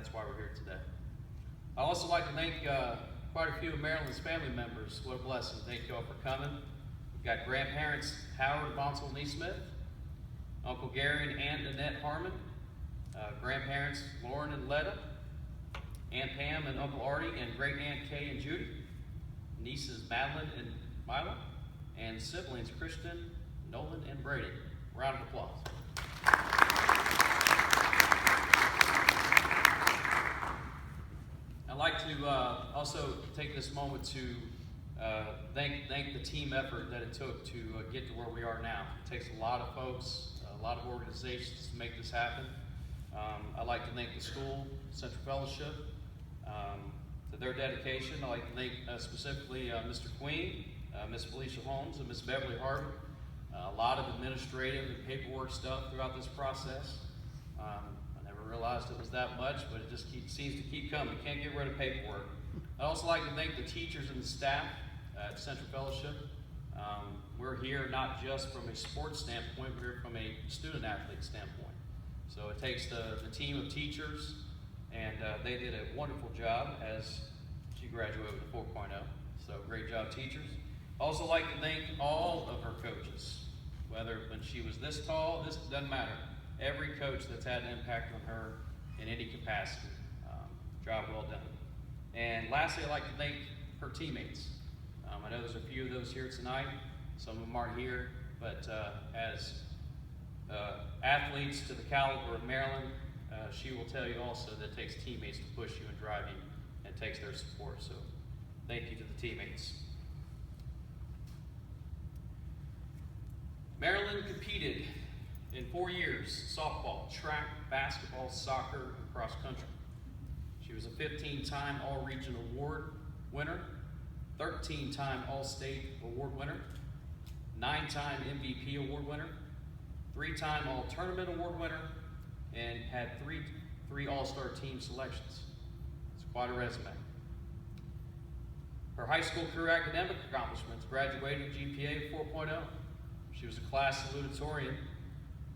that's why we're here today. I'd also like to thank quite a few of Marylynn's family members. What a blessing. Thank you all for coming. We've got grandparents Howard, Bonsall, Neesmith, Uncle Gary and Aunt Annette Harmon, grandparents Lauren and Letta, Aunt Pam and Uncle Artie, and great Aunt Kay and Judy, nieces Madeline and Mila, and siblings Kristen, Nolan, and Brady. Round of applause. I'd like to also take this moment to thank the team effort that it took to get to where we are now. It takes a lot of folks, a lot of organizations to make this happen. I'd like to thank the school, Central Fellowship, to their dedication. I'd like to thank specifically Mr. Queen, Miss Felicia Holmes, and Miss Beverly Harvey. A lot of administrative and paperwork stuff throughout this process. I never realized it was that much, but it just seems to keep coming. You can't get rid of paperwork. I'd also like to thank the teachers and the staff at Central Fellowship. We're here not just from a sports standpoint, but here from a student-athlete standpoint. So it takes the team of teachers, and they did a wonderful job as she graduated with a 4.0. So great job, teachers. Also like to thank all of her coaches, whether when she was this tall, this doesn't matter. Every coach that's had an impact on her in any capacity. Job well done. And lastly, I'd like to thank her teammates. I know there's a few of those here tonight. Some of them aren't here, but as athletes to the caliber of Marilynn, she will tell you also that it takes teammates to push you and drive you, and it takes their support. So thank you to the teammates. Marilynn competed in 4 years: softball, track, basketball, soccer, and cross country. She was a 15-time All-Region Award winner, 13-time All-State Award winner, 9-time MVP Award winner, 3-time All-Tournament Award winner, and had three All-Star team selections. It's quite a resume. Her high school career academic accomplishments: graduated GPA 4.0. She was a class salutatorian,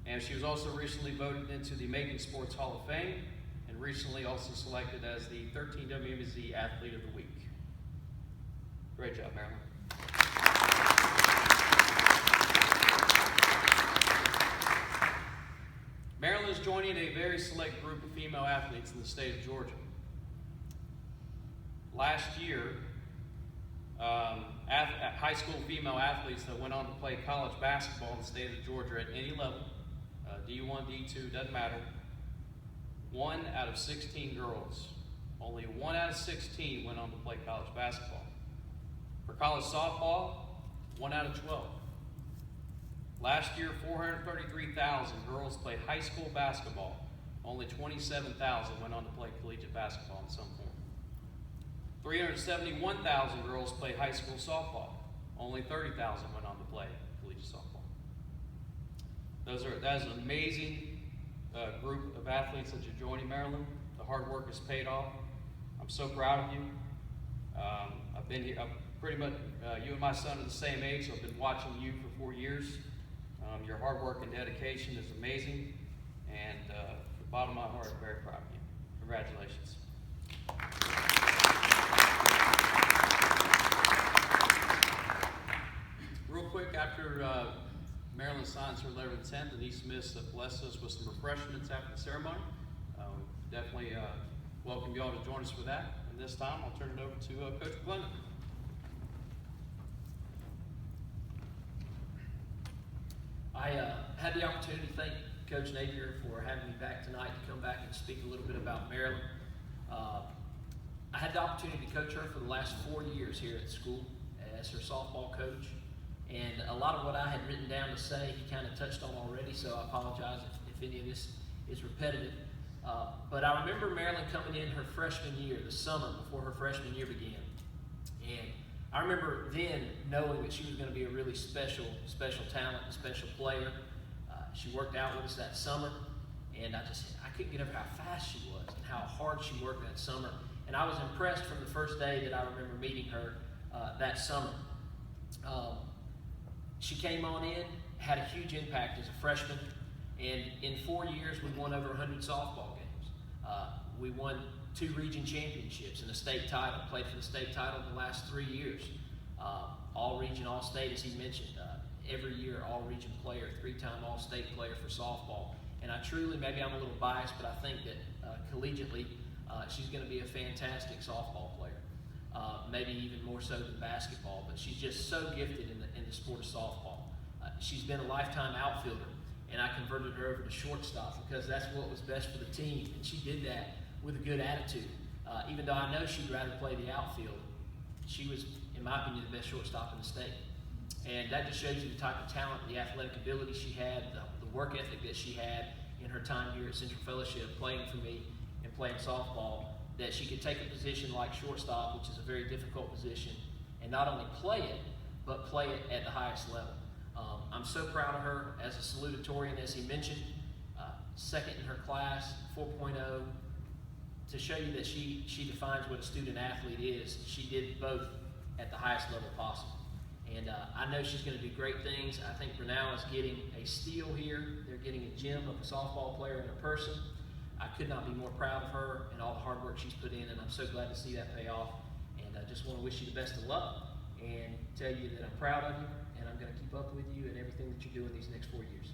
and she was also recently voted into the Making Sports Hall of Fame, and recently also selected as the 13 WMZ Athlete of the Week. Great job, Marilynn. Marilynn is joining a very select group of female athletes in the state of Georgia. Last year, high school female athletes that went on to play college basketball in the state of Georgia at any level, D1, D2, doesn't matter, 1 out of 16 girls, only 1 out of 16 went on to play college basketball. For college softball, 1 out of 12. Last year, 433,000 girls played high school basketball. Only 27,000 went on to play collegiate basketball in some form. 371,000 girls played high school softball. Only 30,000 went on to play collegiate softball. That is an amazing group of athletes that you're joining, Marilynn. The hard work has paid off. I'm so proud of you. I've been here, pretty much, you and my son are the same age, so I've been watching you for 4 years. Your hard work and dedication is amazing, and from the bottom of my heart, I'm very proud of you. Congratulations. Real quick, after Marilynn signs her letter of intent, Denise Smith blessed us with some refreshments after the ceremony. Definitely welcome you all to join us for that. And this time, I'll turn it over to Coach Glennon. I had the opportunity to thank Coach Napier for having me back tonight to come back and speak a little bit about Marilynn. I had the opportunity to coach her for the last 4 years here at school as her softball coach. And a lot of what I had written down to say, he kind of touched on already, so I apologize if any of this is repetitive. But I remember Marilynn coming in her freshman year, the summer before her freshman year began. And I remember then knowing that she was going to be a really special talent, a special player. She worked out with us that summer, and I couldn't get over how fast she was and how hard she worked that summer. And I was impressed from the first day that I remember meeting her that summer. She came on in, had a huge impact as a freshman, and in 4 years we won over 100 softball games. We won 2 region championships and a state title, played for the state title the last 3 years. All region, all state, as he mentioned. Every year, all region player, 3-time all state player for softball. And I truly, maybe I'm a little biased, but I think that collegiately, she's going to be a fantastic softball player. Maybe even more so than basketball, but she's just so gifted in the sport of softball. She's been a lifetime outfielder, and I converted her over to shortstop because that's what was best for the team, and she did that with a good attitude. Even though I know she'd rather play the outfield, she was, in my opinion, the best shortstop in the state. And that just shows you the type of talent, the athletic ability she had, the work ethic that she had in her time here at Central Fellowship, playing for me and playing softball, that she could take a position like shortstop, which is a very difficult position, and not only play it, but play it at the highest level. I'm so proud of her as a salutatorian, as he mentioned, second in her class, 4.0. To show you that she defines what a student athlete is, she did both at the highest level possible. And I know she's going to do great things. I think Brenau is getting a steal here. They're getting a gem of a softball player in a person. I could not be more proud of her and all the hard work she's put in, and I'm so glad to see that pay off. And I just want to wish you the best of luck and tell you that I'm proud of you, and I'm going to keep up with you in everything that you do in these next 4 years.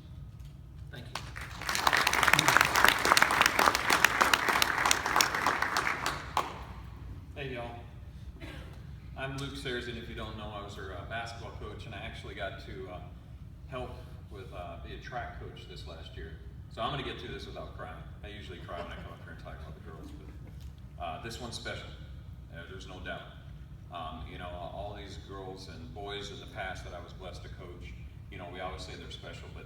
Thank you. Hey y'all, I'm Luke Sayers, and if you don't know, I was her basketball coach, and I actually got to help with be a track coach this last year. So I'm going to get through this without crying. I usually cry when I come up here and talk about the girls, but this one's special. There's no doubt. You know, all these girls and boys in the past that I was blessed to coach, you know, we always say they're special, but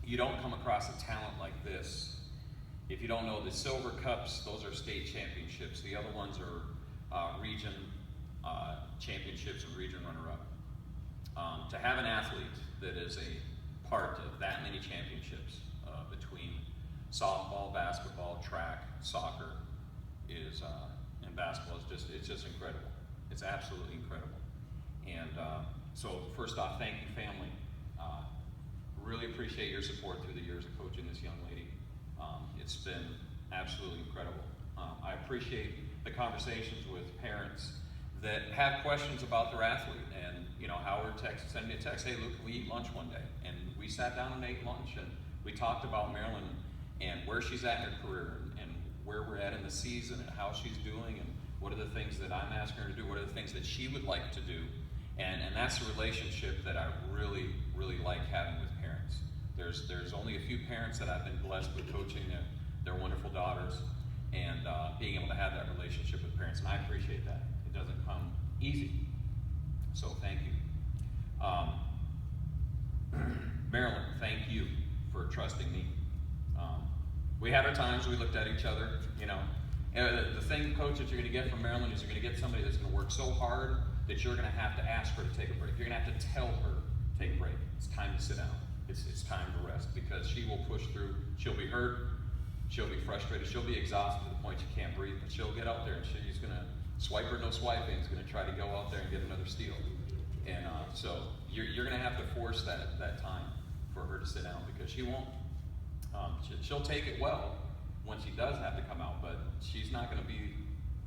you don't come across a talent like this. If you don't know, the silver cups, those are state championships. The other ones are region championships and region runner-up. To have an athlete that is a part of that many championships between softball, basketball, track, soccer is, and basketball is it's just incredible. It's absolutely incredible. And so first off, thank you, family. Really appreciate your support through the years of coaching this young lady. It's been absolutely incredible. I appreciate the conversations with parents that have questions about their athlete. And you know, Howard sent me a text, hey Luke, can we eat lunch one day? And we sat down and ate lunch, and we talked about Marilynn and where she's at in her career, and where we're at in the season, and how she's doing, and what are the things that I'm asking her to do, what are the things that she would like to do. And that's a relationship that I really, really like having with parents. There's only a few parents that I've been blessed with coaching their wonderful daughters, and being able to have that relationship with parents, and I appreciate that. It doesn't come easy, so thank you. Marilynn, thank you for trusting me. We had our times, we looked at each other, you know. And the thing, coach, that you're going to get from Marilynn is you're going to get somebody that's going to work so hard that you're going to have to ask her to take a break. You're going to have to tell her, take a break. It's time to sit down. It's time to rest, because she will push through. She'll be hurt. She'll be frustrated. She'll be exhausted to the point she can't breathe, but she'll get out there, and she's going to, swiper no swiping, is going to try to go out there and get another steal. And so you're going to have to force that time for her to sit down, because she won't. She'll take it well when she does have to come out, but she's not going to be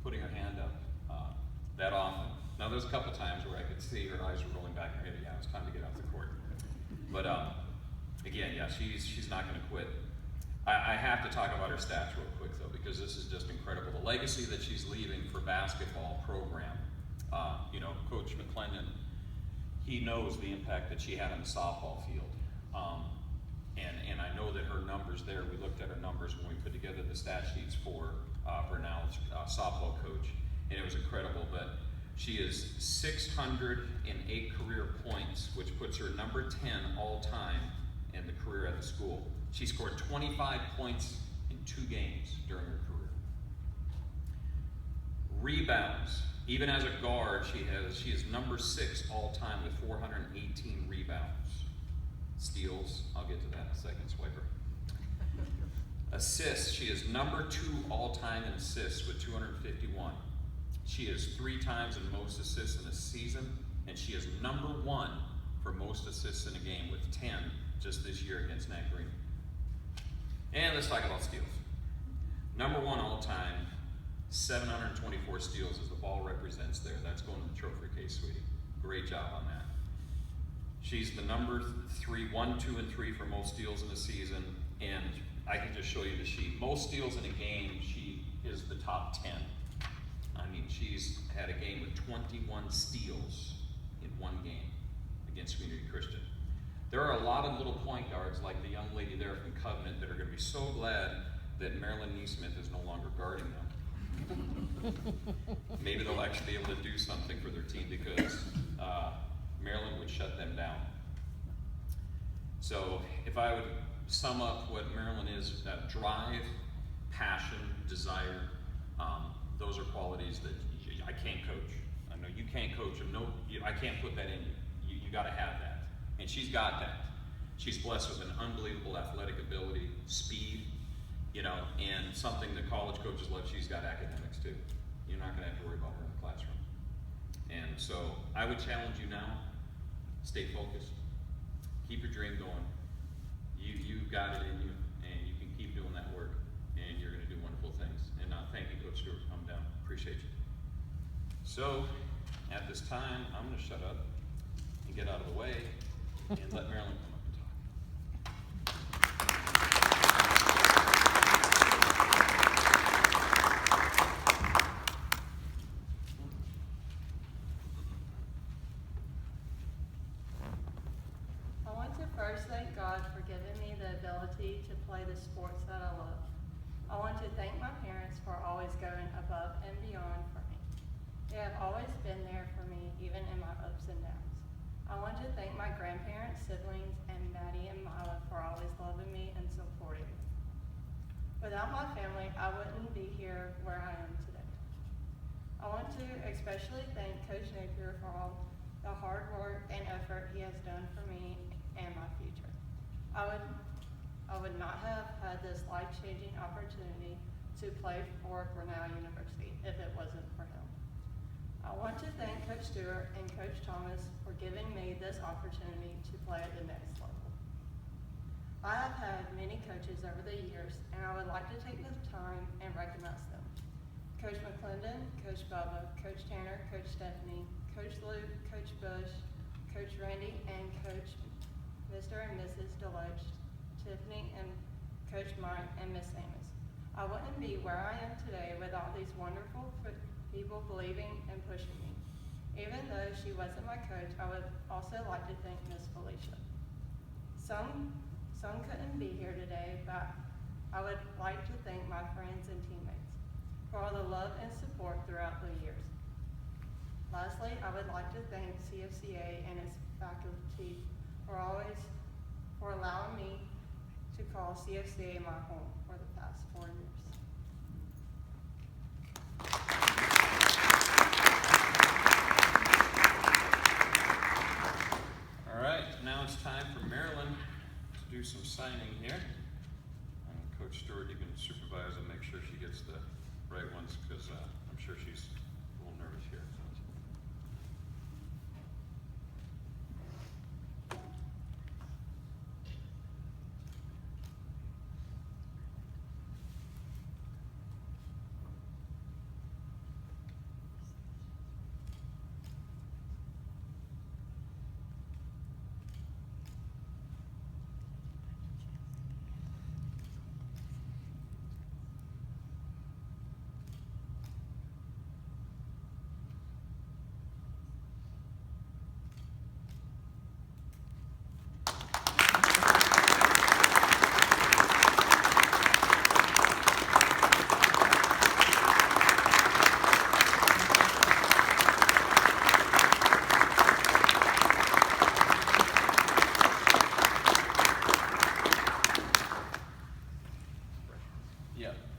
putting her hand up that often. Now, there's a couple times where I could see her eyes were rolling back in her head. Yeah, it's time to get off the court. But again, yeah, she's not going to quit. I have to talk about her stats real quick, though, because this is just incredible. The legacy that she's leaving for basketball program. You know, Coach McClendon, he knows the impact that she had on the softball field. And I know that her numbers there, we looked at her numbers when we put together the stat sheets for Brenau's softball coach, and it was incredible. But she is 608 career points, which puts her number 10 all time in the career at the school. She scored 25 points in 2 games during her career. Rebounds, even as a guard, she is number 6 all time with 418 rebounds. Steals, I'll get to that in a second, Swiper. Assists, she is number 2 all time in assists with 251. She is 3 times in most assists in a season, and she is number 1 for most assists in a game with 10 just this year against Nat Green. And let's talk about steals. Number one all time, 724 steals as the ball represents there. That's going to the trophy case, sweetie. Great job on that. She's the number 3, 1, 2, and 3 for most steals in a season, and I can just show you the sheet. Most steals in a game, she is the top 10. I mean, she's had a game with 21 steals in one game against Community Christian. There are a lot of little point guards like the young lady there from Covenant that are going to be so glad that Marilynn Neesmith is no longer guarding them. Maybe they'll actually be able to do something for their team because Marilynn would shut them down. So if I would sum up what Marilynn is, drive, passion, desire, those are qualities that I can't coach. I know you can't coach them. No, I can't put that in you. You got to have that. And she's got that. She's blessed with an unbelievable athletic ability, speed, you know, and something that college coaches love. She's got academics too. You're not going to have to worry about her in the classroom. And so I would challenge you now, stay focused, keep your dream going. You've got it in you, and you can keep doing that work, and you're going to do wonderful things. And thank you, Coach Stewart, for coming down. Appreciate you. So at this time, I'm going to shut up and get out of the way and let Marilynn come up and talk. I want to first thank God for giving me the ability to play the sports that I love. I want to thank my parents for always going above and beyond for me. They have always been there for me, even in my ups and downs. I want to thank my grandparents, siblings, and Maddie and Mila for always loving me and supporting me. Without my family, I wouldn't be here where I am today. I want to especially thank Coach Napier for all the hard work and effort he has done for me and my future. I would not have had this life-changing opportunity to play for Brenau University if it wasn't for him. I want to thank Coach Stewart and Coach Thomas for giving me this opportunity to play at the next level. I have had many coaches over the years, and I would like to take the time and recognize them. Coach McClendon, Coach Bubba, Coach Tanner, Coach Stephanie, Coach Luke, Coach Bush, Coach Randy, and Coach Mr. and Mrs. Deloach, Tiffany, and Coach Mike, and Miss Amos. I wouldn't be where I am today without these wonderful people believing and pushing me. Even though she wasn't my coach, I would also like to thank Miss Felicia. Some couldn't be here today, but I would like to thank my friends and teammates for all the love and support throughout the years. Lastly, I would like to thank CFCA and its faculty for allowing me to call CFCA my home for the past 4 years. All right, now it's time for Marilynn to do some signing here. Coach Stewart, you can supervise and make sure she gets the right ones because I'm sure she's a little nervous here.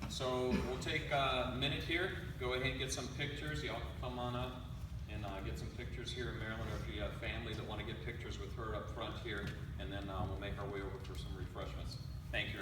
So we'll take a minute here, go ahead and get some pictures. Y'all can come on up and get some pictures here in Maryland, or if you have family that want to get pictures with her up front here, and then we'll make our way over for some refreshments. Thank you.